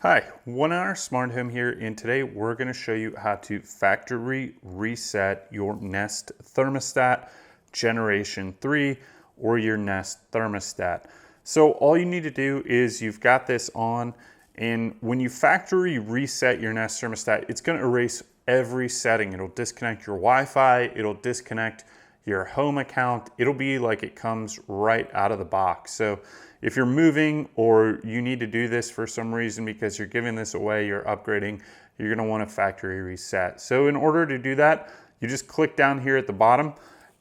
Hi, One Hour Smart Home here, and today we're going to show you how to factory reset your Nest Thermostat Generation 3 or your Nest Thermostat. So all you need to do is you've got this on, and when you factory reset your Nest Thermostat, it's going to erase every setting. It'll disconnect your Wi-Fi, it'll disconnect your home account. It'll be like it comes right out of the box. So if you're moving or you need to do this for some reason because you're giving this away, you're upgrading, you're gonna want to factory reset. So in order to do that, you just click down here at the bottom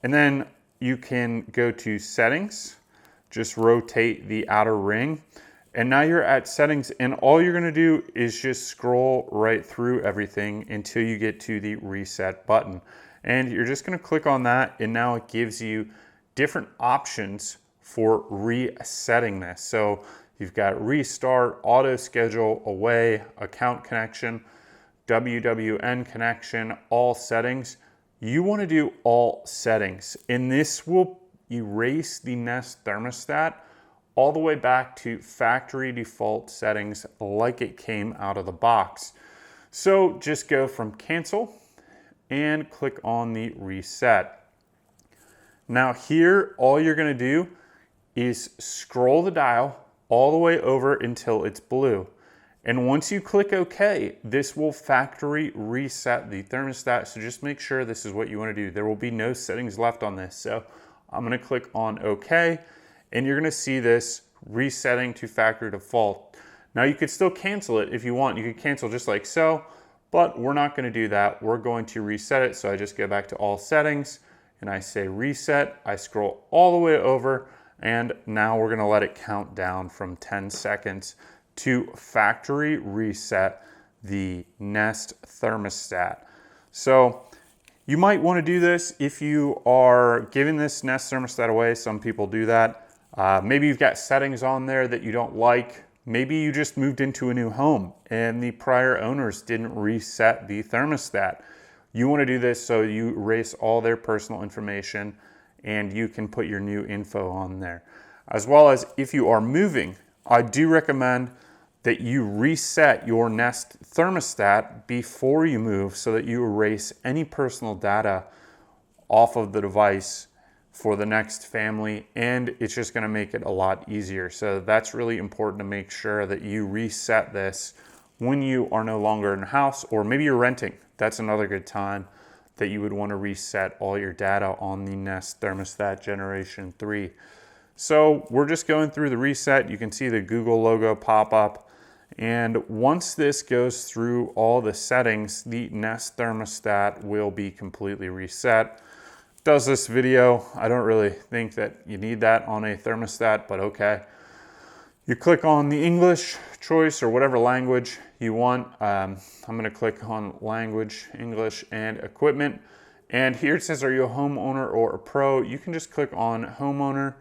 and then you can go to settings, just rotate the outer ring. And now you're at settings, and all you're gonna do is just scroll right through everything until you get to the reset button. And you're just gonna click on that, and now it gives you different options for resetting this. So you've got restart, auto schedule, away, account connection, WWN connection, all settings. You wanna do all settings, and this will erase the Nest Thermostat all the way back to factory default settings like it came out of the box. So just go from cancel and click on the reset. Now here, all you're gonna do is scroll the dial all the way over until it's blue. And once you click OK, this will factory reset the thermostat. So just make sure this is what you wanna do. There will be no settings left on this. So I'm gonna click on OK, and you're gonna see this resetting to factory default. Now you could still cancel it if you want. You could cancel just like so, but we're not gonna do that. We're going to reset it. So I just go back to all settings and I say reset. I scroll all the way over, and now we're gonna let it count down from 10 seconds to factory reset the Nest Thermostat. So you might wanna do this if you are giving this Nest Thermostat away. Some people do that. Maybe you've got settings on there that you don't like. Maybe you just moved into a new home and the prior owners didn't reset the thermostat. You wanna do this so you erase all their personal information and you can put your new info on there. As well as if you are moving, I do recommend that you reset your Nest Thermostat before you move so that you erase any personal data off of the device for the next family, and it's just gonna make it a lot easier. So that's really important to make sure that you reset this when you are no longer in the house, or maybe you're renting. That's another good time that you would wanna reset all your data on the Nest Thermostat Generation 3. So we're just going through the reset. You can see the Google logo pop up. And once this goes through all the settings, the Nest Thermostat will be completely reset. Does this video. I don't really think that you need that on a thermostat, but okay. You click on the English choice or whatever language you want. I'm gonna click on language, English, and equipment. And here it says, are you a homeowner or a pro? You can just click on homeowner.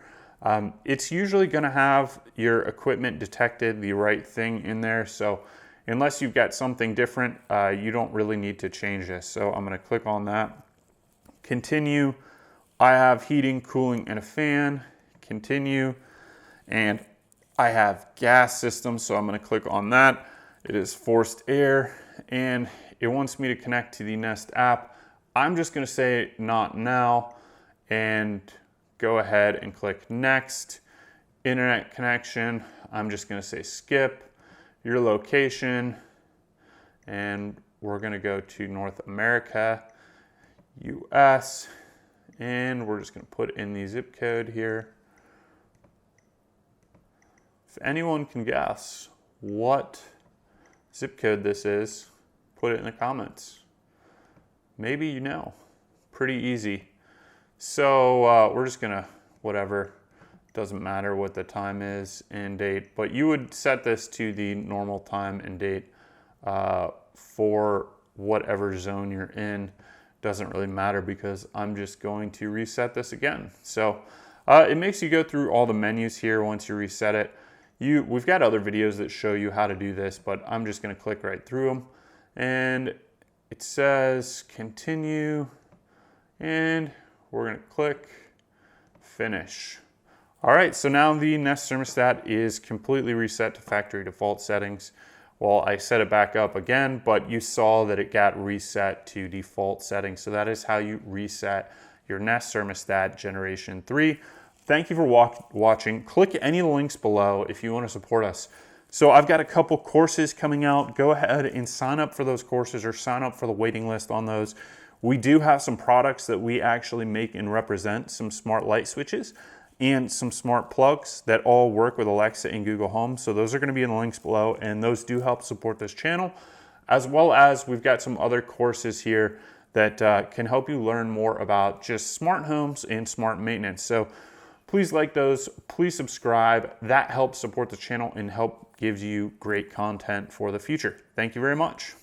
It's usually gonna have your equipment detected the right thing in there. So unless you've got something different, you don't really need to change this. So I'm gonna click on that. Continue. I have heating, cooling, and a fan. Continue. And I have gas system, so I'm gonna click on that. It is forced air, and it wants me to connect to the Nest app. I'm just gonna say not now, and go ahead and click next. Internet connection, I'm just gonna say skip. Your location, and we're gonna go to North America, US, and we're just gonna put in the zip code here. If anyone can guess what zip code this is, put it in the comments. Maybe you know. Pretty easy. So we're just gonna, whatever, doesn't matter what the time is and date, but you would set this to the normal time and date for whatever zone you're in. Doesn't really matter because I'm just going to reset this again. So it makes you go through all the menus here once you reset it. We've got other videos that show you how to do this, but I'm just gonna click right through them. And it says continue, and we're gonna click finish. All right, so now the Nest Thermostat is completely reset to factory default settings. Well, I set it back up again, but you saw that it got reset to default settings. So that is how you reset your Nest Thermostat Generation 3. Thank you for watching. Click any of the links below if you want to support us. So I've got a couple courses coming out. Go ahead and sign up for those courses or sign up for the waiting list on those. We do have some products that we actually make and represent, some smart light switches and some smart plugs that all work with Alexa and Google Home. So those are going to be in the links below, and those do help support this channel, as well as we've got some other courses here that can help you learn more about just smart homes and smart maintenance. So please like those, please subscribe. That helps support the channel and gives you great content for the future. Thank you very much.